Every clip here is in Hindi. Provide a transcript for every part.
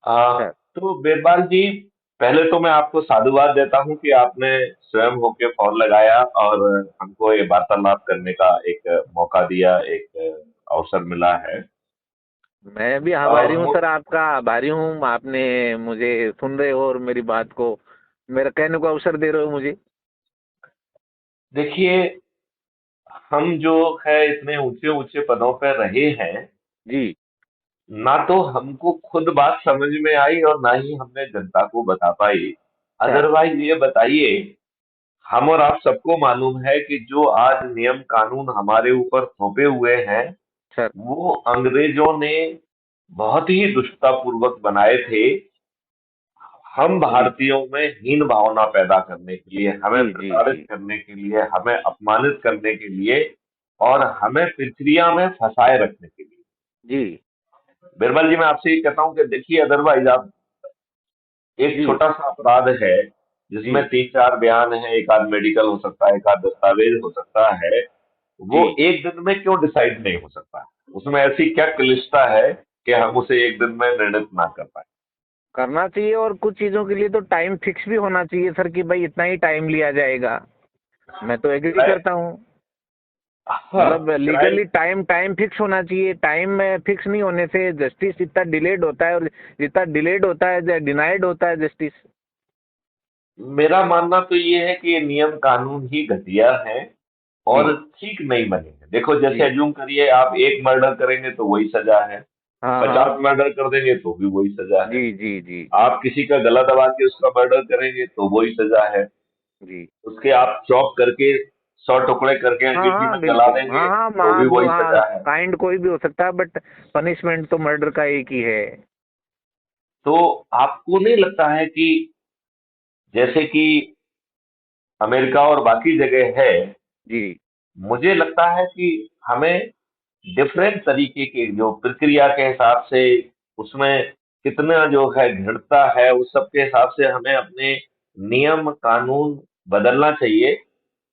सर। तो बिरबाल जी, पहले तो मैं आपको साधुवाद देता हूँ कि आपने स्वयं होके फोन लगाया और हमको ये वार्तालाप करने का एक मौका दिया, एक अवसर मिला है। मैं भी अ, आभारी हूँ मु- सर, आपका आभारी हूँ। आपने मुझे सुन रहे हो और मेरी बात को, मेरा कहने को अवसर दे रहे हो मुझे। देखिए, हम जो है इतने ऊंचे ऊंचे पदों पर रहे हैं, जी। ना तो हमको खुद बात समझ में आई और ना ही हमने जनता को बता पाई। सर। अदरवाइज ये बताइए, हम और आप सबको मालूम है कि जो आज नियम कानून हमारे ऊपर थोपे हुए हैं, सर। वो अंग्रेजों ने बहुत ही दुष्टतापूर्वक बनाए थे, हम जी भारतीयों में हीन भावना पैदा करने के लिए, हमें जी जी प्रताड़ित जी करने के लिए, हमें अपमानित करने के लिए और हमें पृथ्विया में फंसाए रखने के लिए। जी बिरबल जी, मैं आपसे ये कहता हूँ कि देखिए, अदरवाइज आप एक जी छोटा सा अपराध है जिसमें जी तीन चार बयान है, एक आध मेडिकल हो सकता है, एक आध दस्तावेज हो सकता है, वो जी। एक दिन में क्यों डिसाइड नहीं हो सकता? उसमें ऐसी क्या क्लिष्टता है कि हम उसे एक दिन में निर्णित ना कर पाए? करना चाहिए, और कुछ चीज़ों के लिए तो टाइम फिक्स भी होना चाहिए सर, कि भाई इतना ही टाइम लिया जाएगा। मैं तो एग्री क्राइम, करता हूँ। हाँ, मतलब crime. Legally time time fix होना चाहिए। टाइम में फिक्स नहीं होने से जस्टिस इतना डिलेड होता है, और जितना डिलेड होता है डिनाइड होता है जस्टिस। मेरा मानना तो ये है कि ये नियम कानून ही घटिया है और जी ठीक नहीं बने हैं। देखो, जैसे जी। एज्यूम करिए आप एक मर्डर करेंगे तो वही सजा है, हाँ हाँ। 50 मर्डर कर देंगे तो भी वही सजा है, जी जी जी आप किसी का गला दबा के उसका मर्डर करेंगे तो वही सजा है, जी। उसके आप चॉप करके 100 टुकड़े करके हाँ अंगीठी में हाँ जला बिल्कुल। हाँ देंगे हाँ तो भी हाँ, वो वही हाँ, सजा है। काइंड कोई भी हो सकता है, बट पनिशमेंट तो मर्डर का एक ही है। तो आपको नहीं लगता है कि जैसे कि अमेरिका और बाकी जगह है, जी मुझे लगता है कि हमें डिफरेंट तरीके की जो प्रक्रिया के हिसाब से, उसमें कितना जो है दृढ़ता है, उस सब के हिसाब से हमें अपने नियम कानून बदलना चाहिए।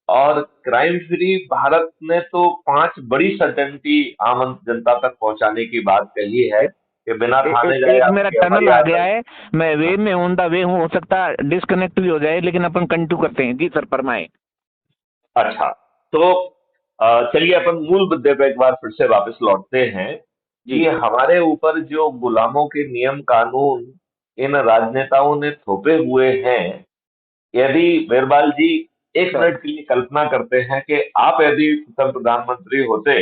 और क्राइम फ्री भारत ने तो 5 बड़ी सर्टेनिटी आम जनता तक पहुंचाने की बात कही है कि बिना थाने गए एक मेरा आपकी टनल आ एफआईआर गया दर्ज। है। मैं वे हाँ, में हूँ, द वे हूँ, हो सकता है डिस्कनेक्ट भी हो जाए, लेकिन अपन कंटिन्यू करते हैं। जी सर, फरमाएं। अच्छा। तो चलिए अपन मूल मुद्दे पे एक बार फिर से वापस लौटते हैं कि जी हमारे ऊपर जो गुलामों के नियम कानून इन राजनेताओं ने थोपे हुए हैं, यदि बिरबाल जी एक सर। मिनट के लिए कल्पना करते हैं कि आप यदि प्रथम प्रधानमंत्री होते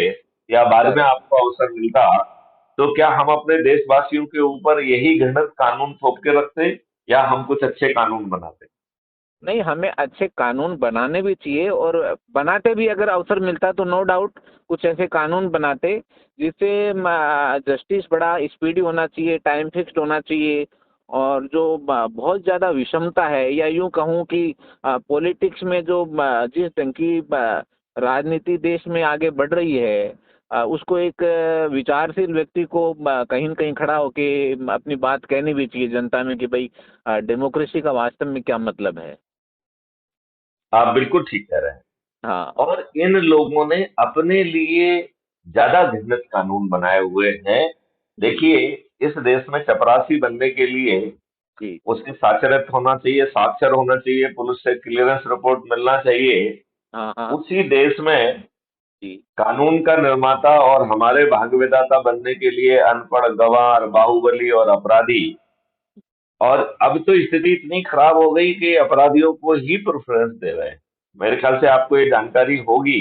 या बाद सर, में आपको अवसर मिलता, तो क्या हम अपने देशवासियों के ऊपर यही घृणित कानून थोप के रखते या हम कुछ अच्छे कानून बनाते? नहीं, हमें अच्छे कानून बनाने भी चाहिए, और बनाते भी अगर अवसर मिलता तो नो डाउट कुछ ऐसे कानून बनाते जिससे जस्टिस बड़ा स्पीडी होना चाहिए, टाइम फिक्स्ड होना चाहिए। और जो बहुत ज़्यादा विषमता है, या यूं कहूं कि पॉलिटिक्स में जो जिस ढंग की राजनीति देश में आगे बढ़ रही है, उसको एक विचारशील व्यक्ति को कहीं न कहीं खड़ा होके अपनी बात कहनी भी चाहिए जनता में, कि भाई डेमोक्रेसी का वास्तव में क्या मतलब है। आप बिल्कुल ठीक कह रहे हैं। हाँ। और इन लोगों ने अपने लिए ज्यादा घृणित कानून बनाए हुए हैं। जी देखिए, इस देश में चपरासी बनने के लिए जी। उसके साक्षरत होना चाहिए, साक्षर होना चाहिए, पुलिस से क्लियरेंस रिपोर्ट मिलना चाहिए। हाँ हाँ। उसी देश में जी। कानून का निर्माता और हमारे भाग्य विधाता बनने के लिए अनपढ़, गंवार, बाहुबली और अपराधी। और अब तो स्थिति इतनी खराब हो गई कि अपराधियों को ही प्रेफरेंस दे रहे हैं। मेरे ख्याल से आपको ये जानकारी होगी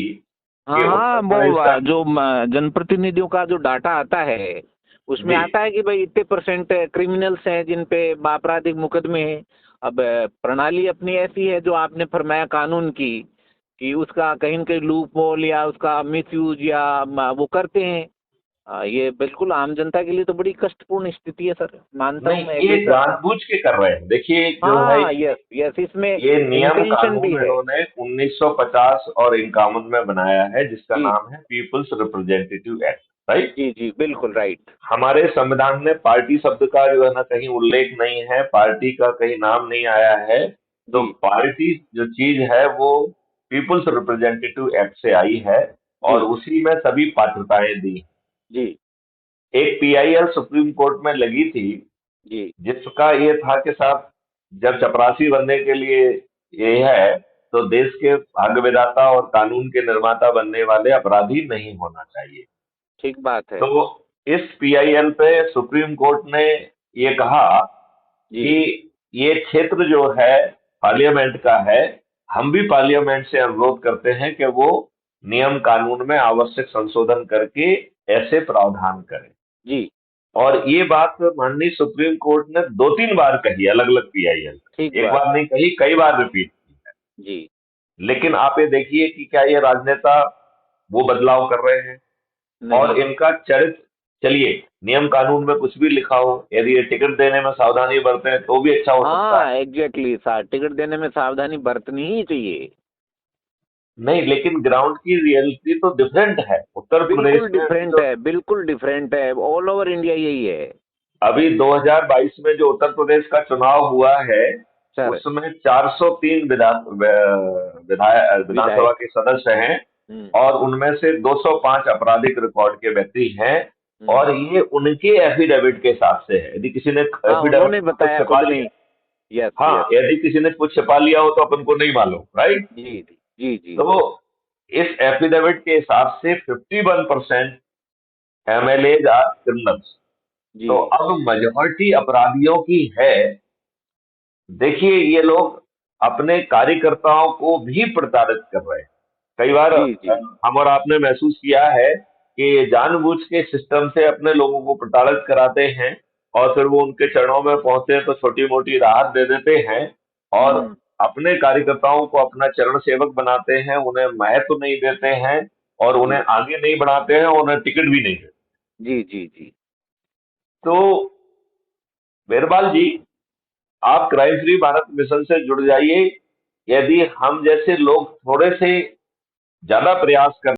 हाँ कि हाँ, उत्तर वो प्रदेश का। जो जनप्रतिनिधियों का जो डाटा आता है, उसमें जी। आता है कि भाई इतने परसेंट क्रिमिनल्स हैं जिन पे आपराधिक मुकदमे हैं। अब प्रणाली अपनी ऐसी है, जो आपने फरमाया कानून की, कि उसका कहीं न कहीं लूप होल या उसका मिसयूज या वो करते हैं। ये बिल्कुल आम जनता के लिए तो बड़ी कष्टपूर्ण स्थिति है सर, मानता हूँ नहीं, मैं, ये एग्री करता हूँ। जानबूझ के कर रहे हैं। देखिए जो है, हाँ, यस यस, इसमें ये नियम इंटेंशन भी कानून है। इन्होंने 1950 और 51 में बनाया है, जिसका जी नाम है पीपुल्स रिप्रेजेंटेटिव एक्ट, राइट? जी जी, बिल्कुल राइट। हमारे संविधान में पार्टी शब्द का जो है ना कहीं उल्लेख नहीं है, पार्टी का कहीं नाम नहीं आया है। तो जी पार्टी जो चीज है वो पीपुल्स रिप्रेजेंटेटिव एक्ट से आई है और जी उसी में सभी पात्रताएं दी। जी एक पीआईएल सुप्रीम कोर्ट में लगी थी जी, जिसका ये था कि साहब जब चपरासी बनने के लिए ये है, तो देश के भाग्य विधाता और कानून के निर्माता बनने वाले अपराधी नहीं होना चाहिए। ठीक बात है। तो इस पीआईएल पे सुप्रीम कोर्ट ने ये कहा जी, कि ये क्षेत्र जो है पार्लियामेंट का है, हम भी पार्लियामेंट से अनुरोध करते हैं कि वो नियम कानून में आवश्यक संशोधन करके ऐसे प्रावधान करें। जी, और ये बात माननीय सुप्रीम कोर्ट ने 2-3 बार कही अलग अलग पीआईएल ठीक में, एक बात। बार नहीं कही, कई बार रिपीट की है। जी, लेकिन आप ये देखिए कि क्या ये राजनेता वो बदलाव कर रहे हैं? और नहीं। इनका चरित्र, चलिए नियम कानून में कुछ भी लिखा हो, यदि ये टिकट देने में सावधानी बरतें तो भी अच्छा हो सकता है। हाँ, एग्ज़ैक्टली सा टिकट देने में सावधानी बरतनी ही चाहिए। नहीं, लेकिन ग्राउंड की रियलिटी तो डिफरेंट है। उत्तर प्रदेश बिल्कुल में डिफरेंट जो है, बिल्कुल डिफरेंट है, ऑल ओवर इंडिया यही है। अभी 2022 में जो उत्तर प्रदेश का चुनाव हुआ है, सर, उसमें 403 विधानसभा विधायक। के सदस्य हैं हुँ, और उनमें से 205 आपराधिक रिकॉर्ड के व्यक्ति हैं। हुँ। और ये उनके एफिडेविट के हिसाब से है। यदि किसी ने हाँ, एफिडेविट उन्होंने में कुछ बताया छिपा खुद लिया, नहीं। यस, हाँ, यस। यदि किसी ने कुछ छिपा लिया हो तो अपन को नहीं मालूम, राइट? जी, जी। जी, जी, तो जी। इस एफिडेविट के हिसाब से 51% एमएलए आर क्रिमिनल्स। जी। तो अब मेजॉरिटी अपराधियों की है। देखिए ये लोग अपने कार्यकर्ताओं को भी प्रताड़ित कर रहे हैं। कई बार जी, जी। हम और आपने महसूस किया है कि ये जानबूझ के सिस्टम से अपने लोगों को प्रताड़ित कराते हैं और फिर वो उनके चरणों में पहुंचते हैं तो छोटी मोटी राहत दे देते हैं और हुँ। अपने कार्यकर्ताओं को अपना चरण सेवक बनाते हैं, उन्हें महत्व नहीं देते हैं और उन्हें जी। आगे नहीं बढ़ाते हैं, उन्हें टिकट भी नहीं देते। जी, जी, जी। तो वीरपाल जी, आप क्राइम फ्री भारत मिशन से जुड़ जाइए। यदि हम जैसे लोग थोड़े से ज्यादा प्रयास कर